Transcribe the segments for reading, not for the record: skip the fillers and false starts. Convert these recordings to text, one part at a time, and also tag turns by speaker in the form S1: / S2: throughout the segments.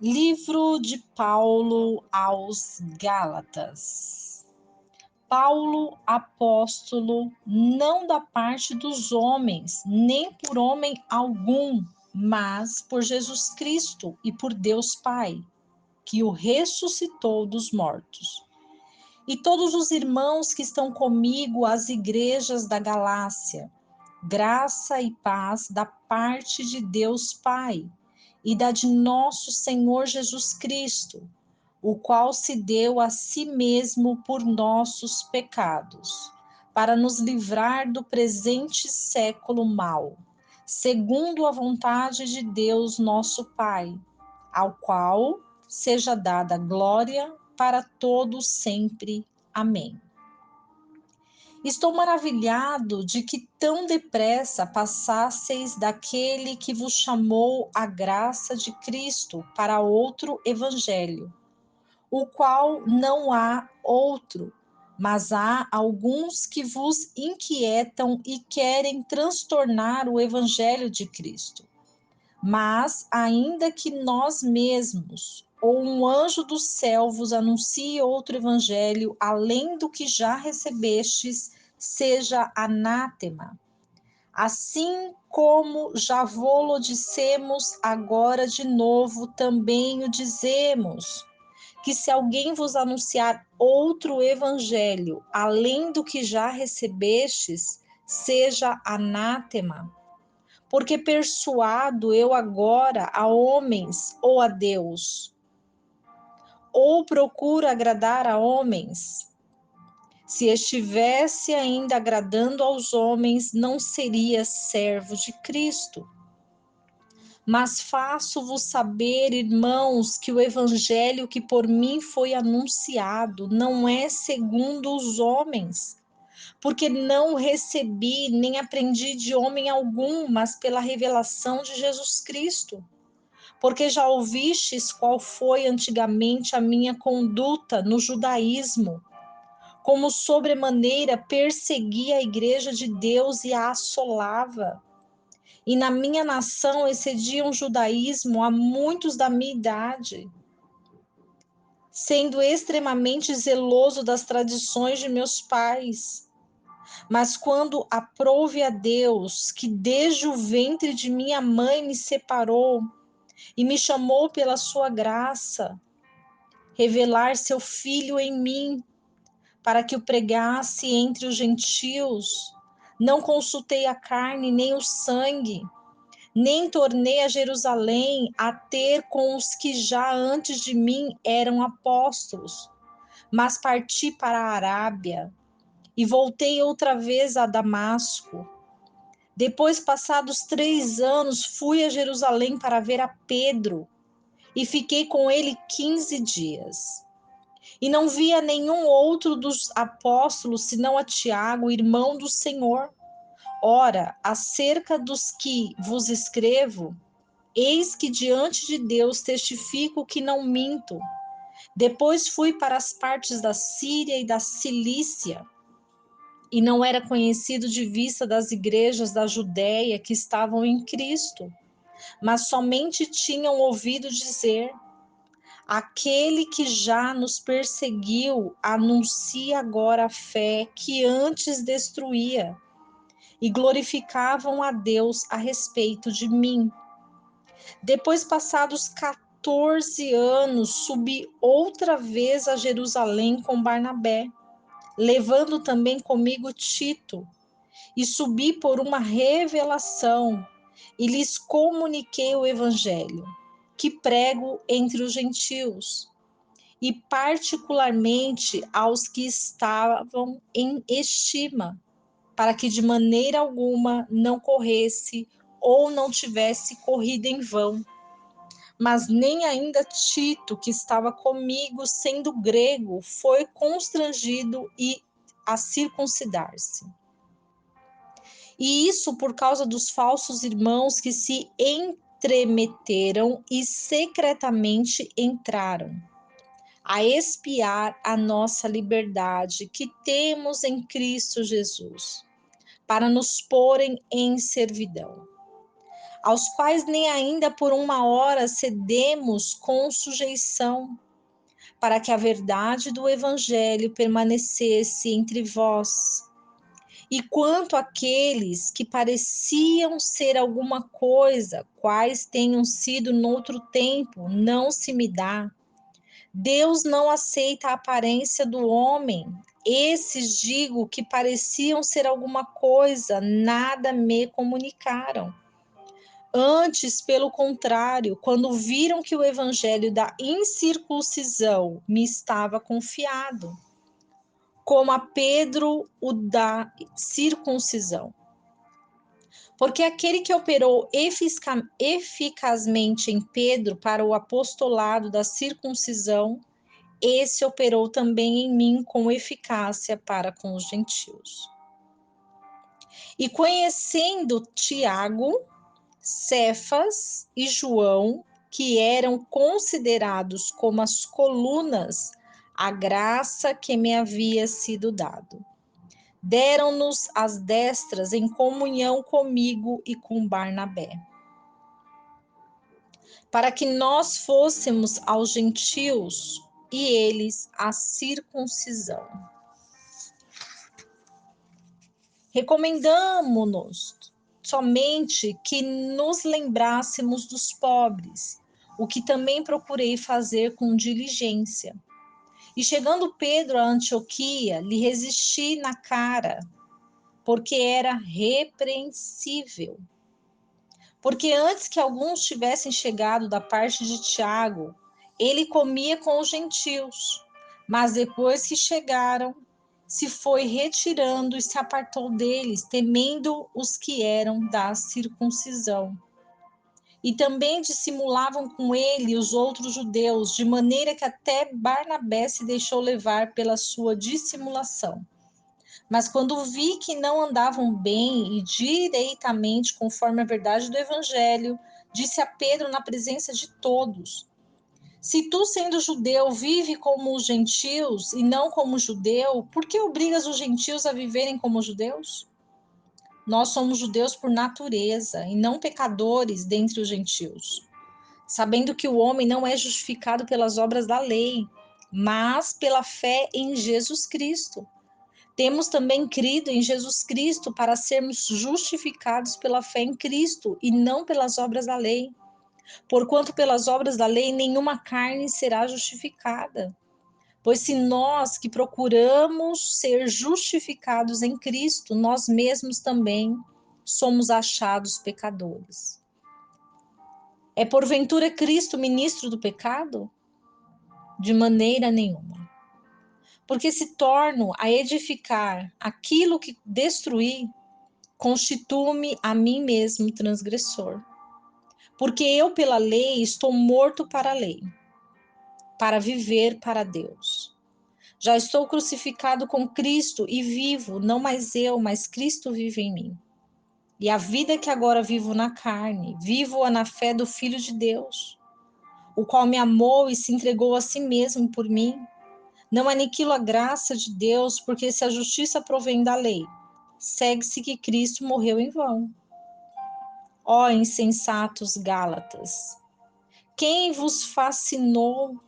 S1: Livro de Paulo aos Gálatas. Paulo, apóstolo, não da parte dos homens, nem por homem algum, mas por Jesus Cristo e por Deus Pai, que o ressuscitou dos mortos. E todos os irmãos que estão comigo às igrejas da Galácia, graça e paz da parte de Deus Pai e da de nosso Senhor Jesus Cristo, o qual se deu a si mesmo por nossos pecados, para nos livrar do presente século mau, segundo a vontade de Deus nosso Pai, ao qual seja dada glória para todos sempre. Amém. Estou maravilhado de que tão depressa passasseis daquele que vos chamou à graça de Cristo para outro evangelho, o qual não há outro, mas há alguns que vos inquietam e querem transtornar o evangelho de Cristo. Mas, ainda que nós mesmos ou um anjo do céu vos anuncie outro evangelho além do que já recebestes, seja anátema. Assim como já vô-lo dissemos, agora de novo também o dizemos, que se alguém vos anunciar outro evangelho além do que já recebestes, seja anátema. Porque persuado eu agora a homens ou a Deus? Ou procuro agradar a homens? Se estivesse ainda agradando aos homens, não seria servo de Cristo. Mas faço-vos saber, irmãos, que o evangelho que por mim foi anunciado não é segundo os homens, porque não recebi nem aprendi de homem algum, mas pela revelação de Jesus Cristo. Porque já ouvistes qual foi antigamente a minha conduta no judaísmo, como sobremaneira perseguia a igreja de Deus e a assolava. E na minha nação excediam o judaísmo a muitos da minha idade, sendo extremamente zeloso das tradições de meus pais. Mas quando aprouve a Deus, que desde o ventre de minha mãe me separou e me chamou pela sua graça, revelar seu Filho em mim, para que o pregasse entre os gentios, não consultei a carne nem o sangue, nem tornei a Jerusalém a ter com os que já antes de mim eram apóstolos, mas parti para a Arábia e voltei outra vez a Damasco. Depois, passados 3 anos, fui a Jerusalém para ver a Pedro e fiquei com ele 15 dias. E não via nenhum outro dos apóstolos, senão a Tiago, irmão do Senhor. Ora, acerca dos que vos escrevo, eis que diante de Deus testifico que não minto. Depois fui para as partes da Síria e da Cilícia, e não era conhecido de vista das igrejas da Judéia que estavam em Cristo, mas somente tinham ouvido dizer: aquele que já nos perseguiu anuncia agora a fé que antes destruía, e glorificavam a Deus a respeito de mim. Depois, passados 14 anos, subi outra vez a Jerusalém com Barnabé, levando também comigo Tito, e subi por uma revelação, e lhes comuniquei o evangelho, que prego entre os gentios, e particularmente aos que estavam em estima, para que de maneira alguma não corresse ou não tivesse corrido em vão. Mas nem ainda Tito, que estava comigo, sendo grego, foi constrangido a circuncidar-se. E isso por causa dos falsos irmãos que se entremeteram e secretamente entraram a expiar a nossa liberdade que temos em Cristo Jesus, para nos porem em servidão. aos quais nem ainda por uma hora cedemos com sujeição, para que a verdade do Evangelho permanecesse entre vós. E quanto àqueles que pareciam ser alguma coisa, quais tenham sido noutro tempo, não se me dá. Deus não aceita a aparência do homem. Esses, digo, que pareciam ser alguma coisa, nada me comunicaram. Antes, pelo contrário, quando viram que o evangelho da incircuncisão me estava confiado, como a Pedro o da circuncisão. Porque aquele que operou eficazmente em Pedro para o apostolado da circuncisão, esse operou também em mim com eficácia para com os gentios. E conhecendo Tiago, Cefas e João, que eram considerados como as colunas, a graça que me havia sido dado. Deram-nos as destras em comunhão comigo e com Barnabé, para que nós fôssemos aos gentios e eles à circuncisão. Recomendamo-nos somente que nos lembrássemos dos pobres, o que também procurei fazer com diligência. E chegando Pedro a Antioquia, lhe resisti na cara, porque era repreensível. Porque antes que alguns tivessem chegado da parte de Tiago, ele comia com os gentios, mas depois que chegaram, se foi retirando e se apartou deles, temendo os que eram da circuncisão. E também dissimulavam com ele os outros judeus, de maneira que até Barnabé se deixou levar pela sua dissimulação. Mas quando vi que não andavam bem e direitamente conforme a verdade do evangelho, disse a Pedro na presença de todos: se tu, sendo judeu, vive como os gentios e não como judeu, por que obrigas os gentios a viverem como judeus? Nós somos judeus por natureza e não pecadores dentre os gentios, sabendo que o homem não é justificado pelas obras da lei, mas pela fé em Jesus Cristo. Temos também crido em Jesus Cristo para sermos justificados pela fé em Cristo e não pelas obras da lei. Porquanto pelas obras da lei nenhuma carne será justificada. Pois se nós que procuramos ser justificados em Cristo, nós mesmos também somos achados pecadores. É porventura Cristo ministro do pecado? De maneira nenhuma. Porque se torno a edificar aquilo que destruí, constituo-me a mim mesmo transgressor. Porque eu, pela lei, estou morto para a lei, para viver para Deus. Já estou crucificado com Cristo e vivo, não mais eu, mas Cristo vive em mim. E a vida que agora vivo na carne, vivo-a na fé do Filho de Deus, o qual me amou e se entregou a si mesmo por mim. Não aniquilo a graça de Deus, porque se a justiça provém da lei, segue-se que Cristo morreu em vão. Ó insensatos Gálatas, quem vos fascinou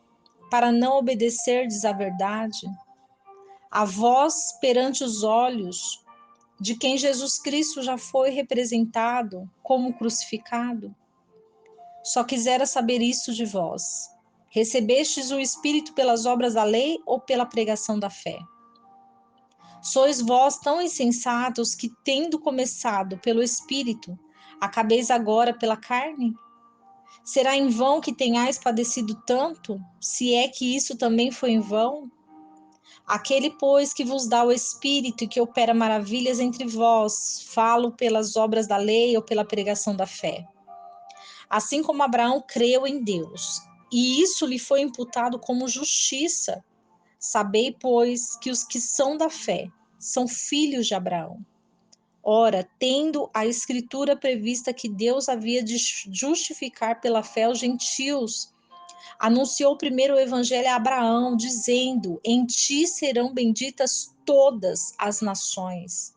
S1: para não obedecerdes à verdade? A vós, perante os olhos de quem Jesus Cristo já foi representado como crucificado? Só quisera saber isso de vós. Recebestes o Espírito pelas obras da lei ou pela pregação da fé? Sois vós tão insensatos que, tendo começado pelo Espírito, acabeis agora pela carne? Será em vão que tenhais padecido tanto, se é que isso também foi em vão? Aquele, pois, que vos dá o Espírito e que opera maravilhas entre vós, falo pelas obras da lei ou pela pregação da fé. Assim como Abraão creu em Deus, e isso lhe foi imputado como justiça. Sabei, pois, que os que são da fé são filhos de Abraão. Ora, tendo a Escritura prevista que Deus havia de justificar pela fé os gentios, anunciou primeiro o evangelho a Abraão, dizendo: em ti serão benditas todas as nações.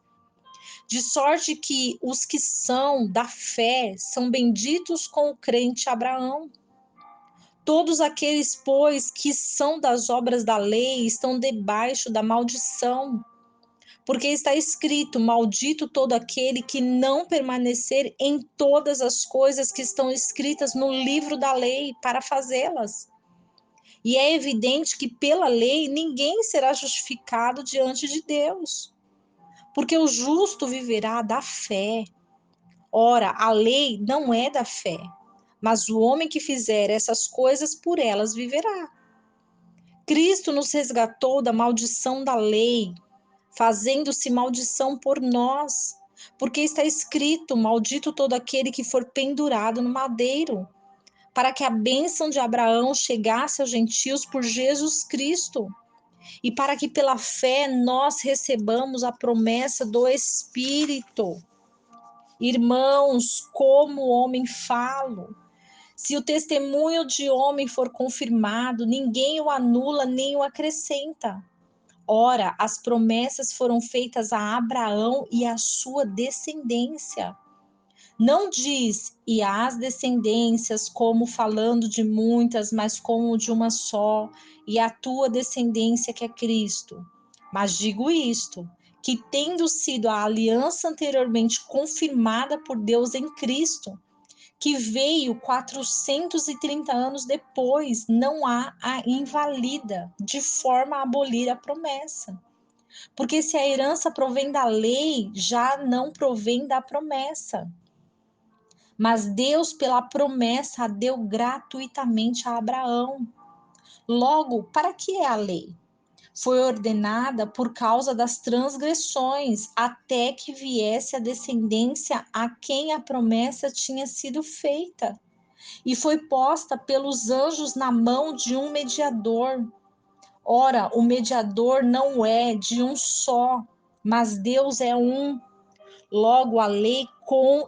S1: De sorte que os que são da fé são benditos com o crente Abraão. Todos aqueles, pois, que são das obras da lei estão debaixo da maldição. Porque está escrito: maldito todo aquele que não permanecer em todas as coisas que estão escritas no livro da lei para fazê-las. E é evidente que pela lei ninguém será justificado diante de Deus, porque o justo viverá da fé. Ora, a lei não é da fé, mas o homem que fizer essas coisas, por elas viverá. Cristo nos resgatou da maldição da lei, fazendo-se maldição por nós, porque está escrito: maldito todo aquele que for pendurado no madeiro, para que a bênção de Abraão chegasse aos gentios por Jesus Cristo, e para que pela fé nós recebamos a promessa do Espírito. Irmãos, como homem falo, se o testemunho de homem for confirmado, ninguém o anula nem o acrescenta. Ora, as promessas foram feitas a Abraão e à sua descendência. Não diz e às descendências, como falando de muitas, mas como de uma só, e a tua descendência que é Cristo. Mas digo isto, que tendo sido a aliança anteriormente confirmada por Deus em Cristo, que veio 430 anos depois, não há a invalida, de forma a abolir a promessa. Porque se a herança provém da lei, já não provém da promessa. Mas Deus, pela promessa, a deu gratuitamente a Abraão. Logo, para que é a lei? Foi ordenada por causa das transgressões, até que viesse a descendência a quem a promessa tinha sido feita. E foi posta pelos anjos na mão de um mediador. Ora, o mediador não é de um só, mas Deus é um. Logo, a lei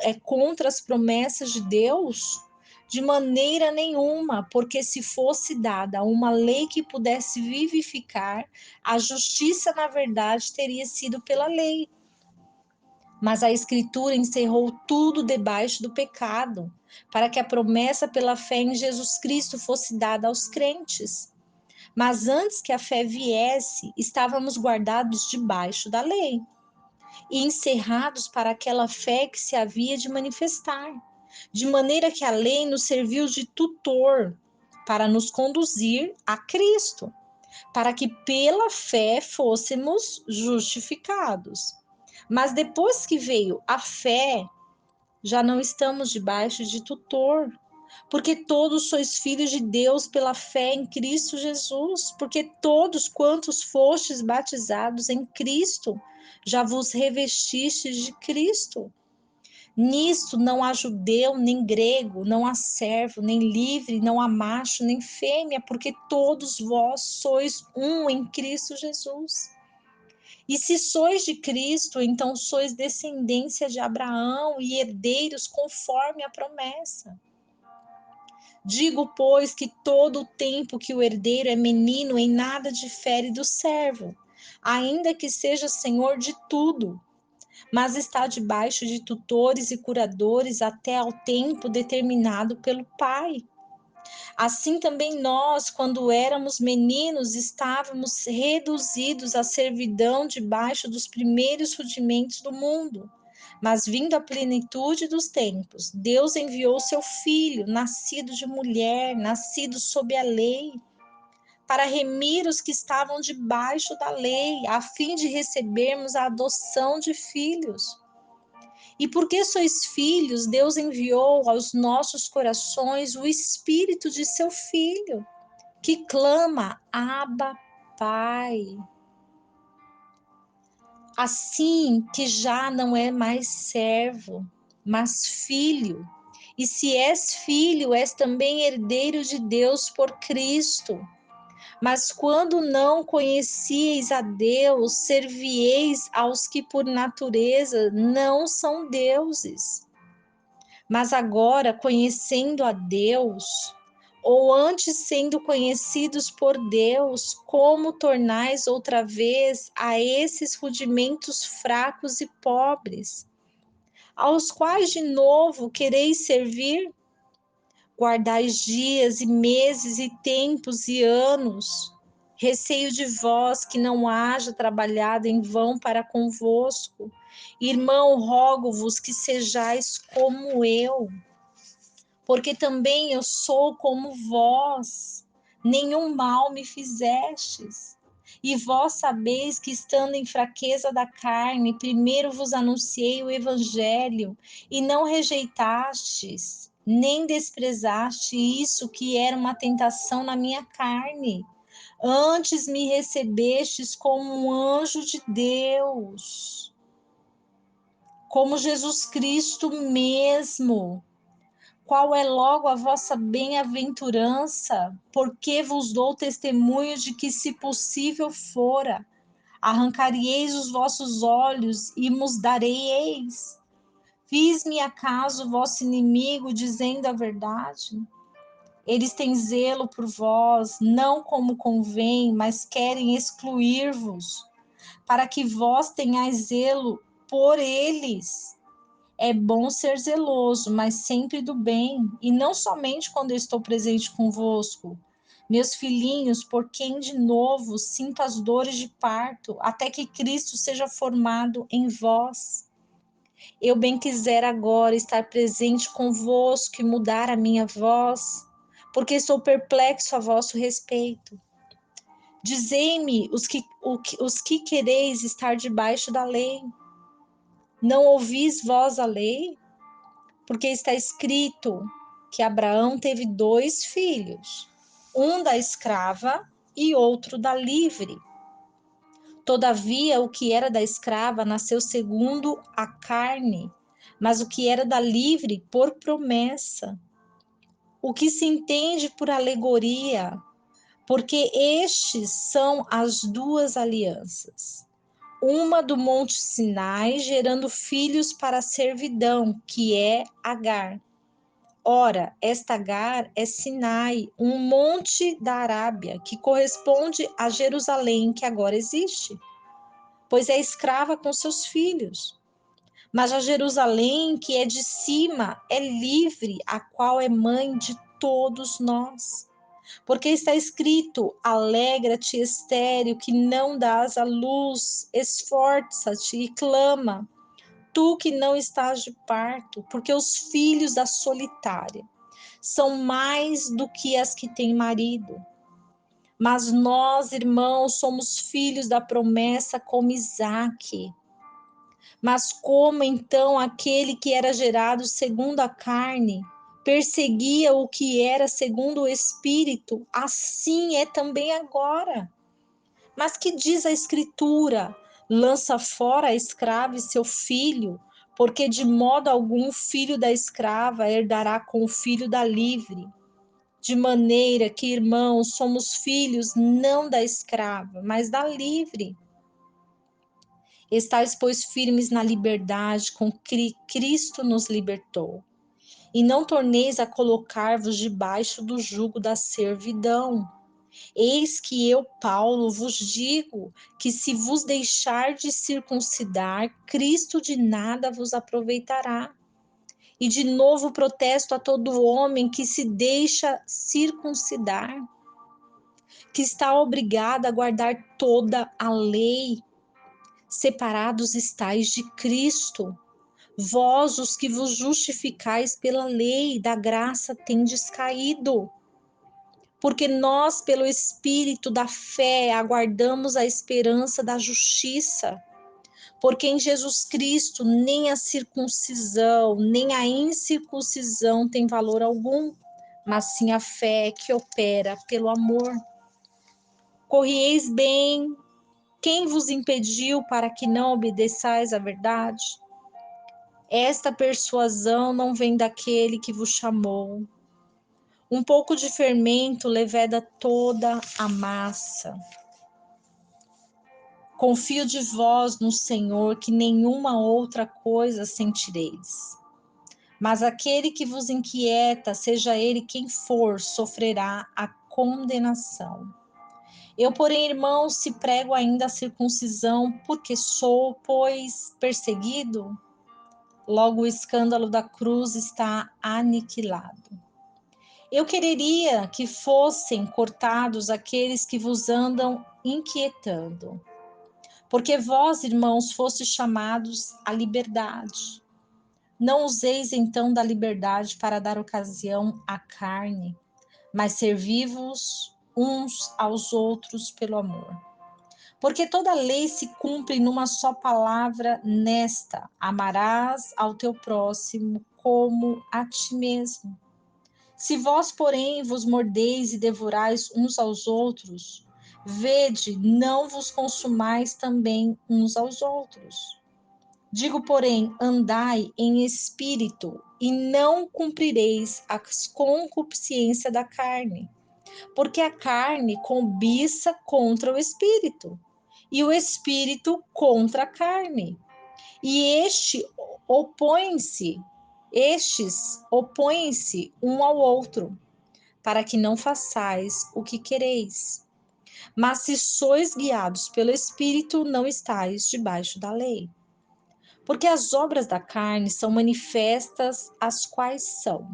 S1: é contra as promessas de Deus? De maneira nenhuma, porque se fosse dada uma lei que pudesse vivificar, a justiça, na verdade, teria sido pela lei. Mas a Escritura encerrou tudo debaixo do pecado, para que a promessa pela fé em Jesus Cristo fosse dada aos crentes. Mas antes que a fé viesse, estávamos guardados debaixo da lei e encerrados para aquela fé que se havia de manifestar, de maneira que a lei nos serviu de tutor para nos conduzir a Cristo, para que pela fé fôssemos justificados. Mas depois que veio a fé, já não estamos debaixo de tutor, porque todos sois filhos de Deus pela fé em Cristo Jesus, porque todos quantos fostes batizados em Cristo, já vos revestistes de Cristo. Nisto não há judeu nem grego, não há servo nem livre, não há macho nem fêmea, porque todos vós sois um em Cristo Jesus. E se sois de Cristo, então sois descendência de Abraão e herdeiros conforme a promessa. Digo, pois, que todo o tempo que o herdeiro é menino, em nada difere do servo, ainda que seja senhor de tudo, mas está debaixo de tutores e curadores até ao tempo determinado pelo Pai. Assim também nós, quando éramos meninos, estávamos reduzidos à servidão debaixo dos primeiros rudimentos do mundo. Mas vindo a plenitude dos tempos, Deus enviou seu Filho, nascido de mulher, nascido sob a lei, para remir os que estavam debaixo da lei, a fim de recebermos a adoção de filhos. E porque sois filhos, Deus enviou aos nossos corações o Espírito de seu Filho, que clama: Abba, Pai. Assim que já não é mais servo, mas filho. E se és filho, és também herdeiro de Deus por Cristo. Mas quando não conhecieis a Deus, servieis aos que por natureza não são deuses. Mas agora, conhecendo a Deus, Ou antes sendo conhecidos por Deus, como tornais outra vez a esses rudimentos fracos e pobres, aos quais de novo quereis servir? Guardais dias e meses e tempos e anos. Receio de vós que não haja trabalhado em vão para convosco. Irmão, rogo-vos que sejais como eu, porque também eu sou como vós. Nenhum mal me fizestes. E vós sabeis que, estando em fraqueza da carne, primeiro vos anunciei o evangelho, e não rejeitastes, nem desprezaste isso que era uma tentação na minha carne. Antes me recebestes como um anjo de Deus, como Jesus Cristo mesmo. Qual é logo a vossa bem-aventurança? Porque vos dou testemunho de que, se possível fora, arrancaríeis os vossos olhos e mos dareis. Fiz-me acaso vosso inimigo, dizendo a verdade? Eles têm zelo por vós, não como convém, mas querem excluir-vos, para que vós tenhais zelo por eles. É bom ser zeloso, mas sempre do bem, e não somente quando eu estou presente convosco. Meus filhinhos, por quem de novo sinto as dores de parto, até que Cristo seja formado em vós. Eu bem quisera agora estar presente convosco e mudar a minha voz, porque estou perplexo a vosso respeito. Dizei-me os que quereis estar debaixo da lei. Não ouvis vós a lei? Porque está escrito que Abraão teve 2 filhos, um da escrava e outro da livre. Todavia, o que era da escrava nasceu segundo a carne, mas o que era da livre por promessa. O que se entende por alegoria, porque estes são as 2 alianças. Uma do monte Sinai, gerando filhos para a servidão, que é Agar. Ora, esta Agar é Sinai, um monte da Arábia, que corresponde a Jerusalém, que agora existe, pois é escrava com seus filhos. Mas a Jerusalém, que é de cima, é livre, a qual é mãe de todos nós. Porque está escrito: alegra-te, estéril, que não dás à luz, esforça-te e clama, tu que não estás de parto, porque os filhos da solitária são mais do que as que têm marido. Mas nós, irmãos, somos filhos da promessa como Isaque. Mas como então aquele que era gerado segundo a carne perseguia o que era segundo o Espírito, assim é também agora. Mas que diz a Escritura? Lança fora a escrava e seu filho, porque de modo algum o filho da escrava herdará com o filho da livre. De maneira que, irmãos, somos filhos não da escrava, mas da livre. Estais, pois, firmes na liberdade com que Cristo nos libertou. E não torneis a colocar-vos debaixo do jugo da servidão. Eis que eu, Paulo, vos digo que, se vos deixar de circuncidar, Cristo de nada vos aproveitará. E de novo protesto a todo homem que se deixa circuncidar, que está obrigado a guardar toda a lei. Separados estáis de Cristo, vós os que vos justificais pela lei, da graça tendes caído. Porque nós, pelo Espírito da fé, aguardamos a esperança da justiça. Porque em Jesus Cristo nem a circuncisão, nem a incircuncisão tem valor algum, mas sim a fé que opera pelo amor. Corrieis bem. Quem vos impediu para que não obedeçais à verdade? Esta persuasão não vem daquele que vos chamou. Um pouco de fermento leveda toda a massa. Confio de vós no Senhor, que nenhuma outra coisa sentireis. Mas aquele que vos inquieta, seja ele quem for, sofrerá a condenação. Eu, porém, irmãos, se prego ainda a circuncisão, porque sou, pois, perseguido, logo o escândalo da cruz está aniquilado. Eu quereria que fossem cortados aqueles que vos andam inquietando, porque vós, irmãos, fostes chamados à liberdade. Não useis então da liberdade para dar ocasião à carne, mas servi-vos uns aos outros pelo amor. Porque toda lei se cumpre numa só palavra, nesta: amarás ao teu próximo como a ti mesmo. Se vós, porém, vos mordeis e devorais uns aos outros, vede, não vos consumais também uns aos outros. Digo, porém, andai em espírito, e não cumprireis as concupiscências da carne, porque a carne cobiça contra o espírito, e o espírito contra a carne. E estes opõem-se um ao outro, para que não façais o que quereis. Mas se sois guiados pelo espírito, não estáis debaixo da lei. Porque as obras da carne são manifestas, as quais são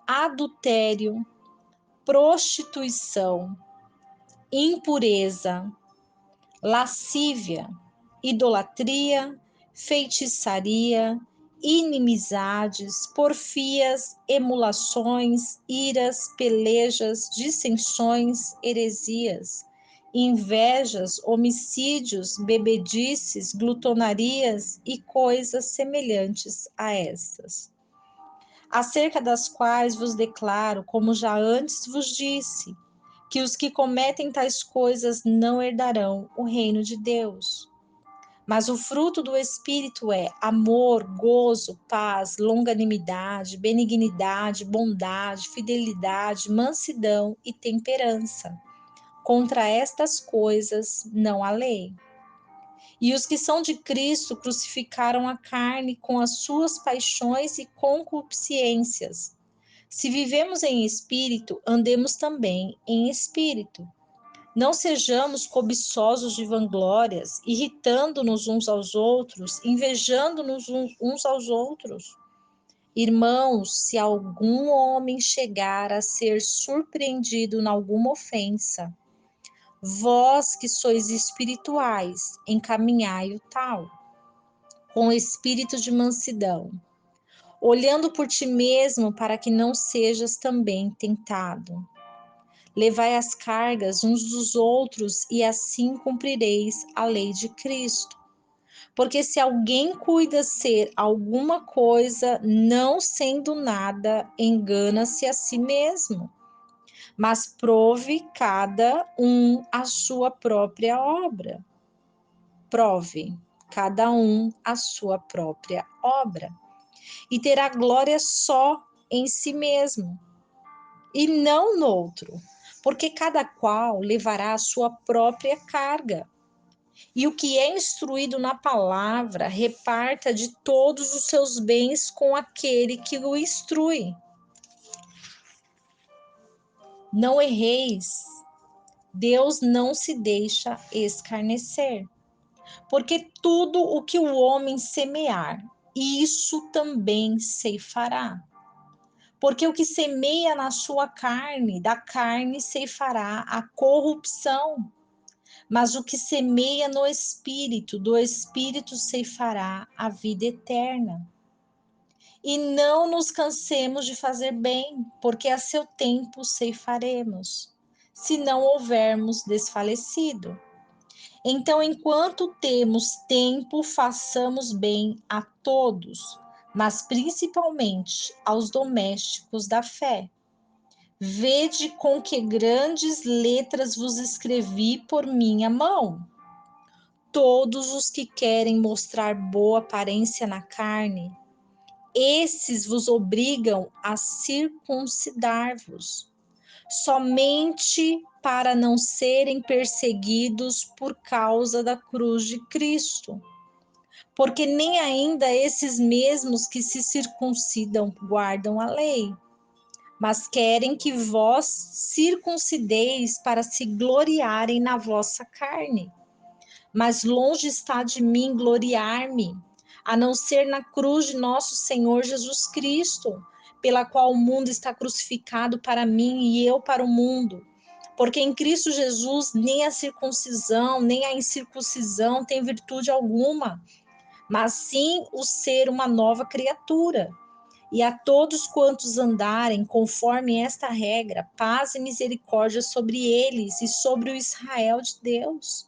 S1: adultério, prostituição, impureza, lascívia, idolatria, feitiçaria, inimizades, porfias, emulações, iras, pelejas, dissensões, heresias, invejas, homicídios, bebedices, glutonarias e coisas semelhantes a estas, acerca das quais vos declaro, como já antes vos disse, que os que cometem tais coisas não herdarão o reino de Deus. Mas o fruto do Espírito é amor, gozo, paz, longanimidade, benignidade, bondade, fidelidade, mansidão e temperança. Contra estas coisas não há lei. E os que são de Cristo crucificaram a carne com as suas paixões e concupiscências. Se vivemos em espírito, andemos também em espírito. Não sejamos cobiçosos de vanglórias, irritando-nos uns aos outros, invejando-nos uns aos outros. Irmãos, se algum homem chegar a ser surpreendido em alguma ofensa, vós que sois espirituais, encaminhai o tal, com espírito de mansidão, olhando por ti mesmo para que não sejas também tentado. Levai as cargas uns dos outros e assim cumprireis a lei de Cristo. Porque se alguém cuida ser alguma coisa, não sendo nada, engana-se a si mesmo. Mas prove cada um a sua própria obra. Prove cada um a sua própria obra. E terá glória só em si mesmo, e não no outro, porque cada qual levará a sua própria carga. E o que é instruído na palavra, reparta de todos os seus bens com aquele que o instrui. Não erreis, Deus não se deixa escarnecer, porque tudo o que o homem semear, isso também ceifará. Porque o que semeia na sua carne, da carne ceifará a corrupção. Mas o que semeia no espírito, do espírito ceifará a vida eterna. E não nos cansemos de fazer bem, porque a seu tempo ceifaremos, se não houvermos desfalecido. Então, enquanto temos tempo, façamos bem a todos, mas principalmente aos domésticos da fé. Vede com que grandes letras vos escrevi por minha mão. Todos os que querem mostrar boa aparência na carne, esses vos obrigam a circuncidar-vos, somente para não serem perseguidos por causa da cruz de Cristo. porque nem ainda esses mesmos que se circuncidam guardam a lei, mas querem que vós circuncideis para se gloriarem na vossa carne. Mas longe está de mim gloriar-me, a não ser na cruz de nosso Senhor Jesus Cristo, pela qual o mundo está crucificado para mim e eu para o mundo. Porque em Cristo Jesus nem a circuncisão, nem a incircuncisão tem virtude alguma, mas sim o ser uma nova criatura. E a todos quantos andarem conforme esta regra, paz e misericórdia sobre eles e sobre o Israel de Deus.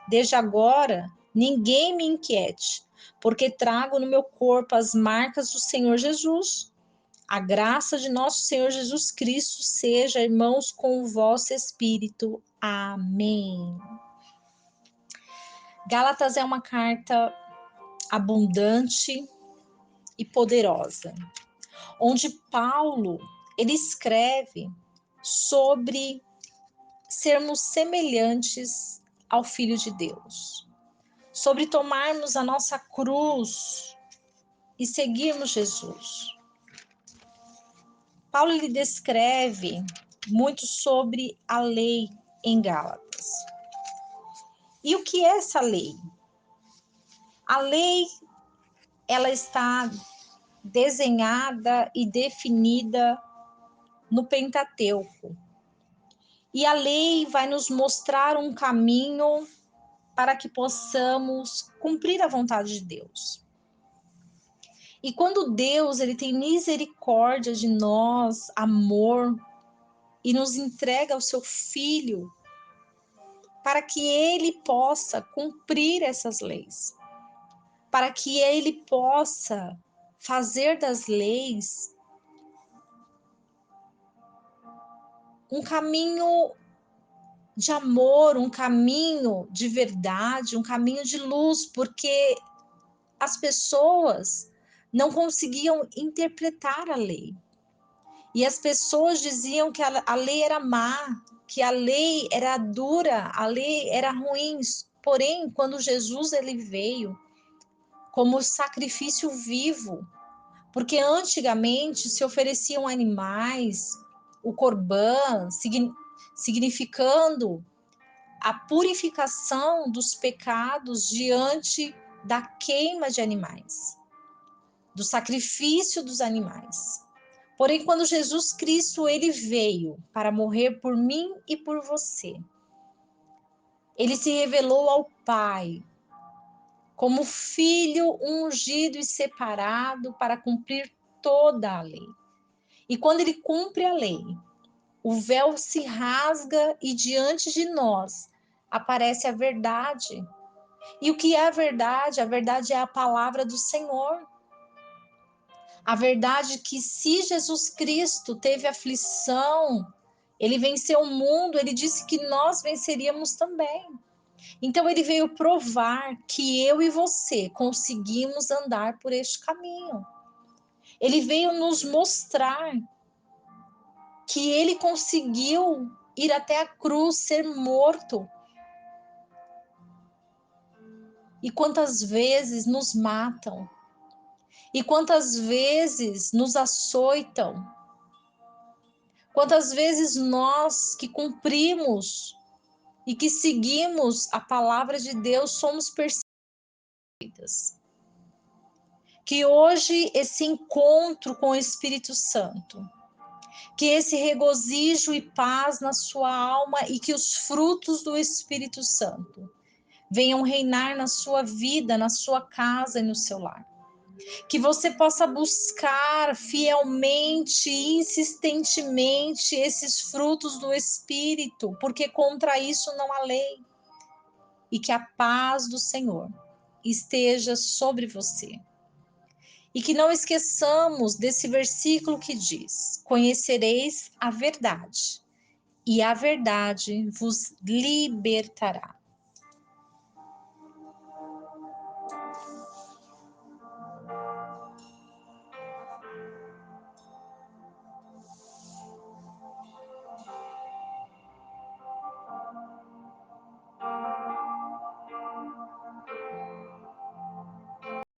S1: Desde agora, ninguém me inquiete, porque trago no meu corpo as marcas do Senhor Jesus. A graça de nosso Senhor Jesus Cristo seja, irmãos, com o vosso espírito. Amém. Gálatas é uma carta abundante e poderosa, onde Paulo ele escreve sobre sermos semelhantes ao Filho de Deus, sobre tomarmos a nossa cruz e seguirmos Jesus. Paulo ele descreve muito sobre a lei em Gálatas. E o que é essa lei? A lei ela está desenhada e definida no Pentateuco. E a lei vai nos mostrar um caminho para que possamos cumprir a vontade de Deus. E quando Deus ele tem misericórdia de nós, amor, e nos entrega o seu Filho, para que ele possa cumprir essas leis, para que ele possa fazer das leis um caminho de amor, um caminho de verdade, um caminho de luz, porque as pessoas não conseguiam interpretar a lei. E as pessoas diziam que a lei era má, que a lei era dura, a lei era ruim. Porém, quando Jesus ele veio como sacrifício vivo, porque antigamente se ofereciam animais, o corbã, significando a purificação dos pecados diante da queima de animais, do sacrifício dos animais. Porém, quando Jesus Cristo ele veio para morrer por mim e por você, ele se revelou ao Pai como filho ungido e separado para cumprir toda a lei. E quando ele cumpre a lei, o véu se rasga e diante de nós aparece a verdade. E o que é a verdade? A verdade é a palavra do Senhor. A verdade é que se Jesus Cristo teve aflição, ele venceu o mundo, ele disse que nós venceríamos também. Então ele veio provar que eu e você conseguimos andar por este caminho. Ele veio nos mostrar que ele conseguiu ir até a cruz, ser morto. E quantas vezes nos matam? E quantas vezes nos açoitam? Quantas vezes nós que cumprimos e que seguimos a palavra de Deus somos perseguidas? Que hoje esse encontro com o Espírito Santo, que esse regozijo e paz na sua alma e que os frutos do Espírito Santo venham reinar na sua vida, na sua casa e no seu lar. Que você possa buscar fielmente, insistentemente esses frutos do Espírito, porque contra isso não há lei. E que a paz do Senhor esteja sobre você. E que não esqueçamos desse versículo que diz: conhecereis a verdade, e a verdade vos libertará.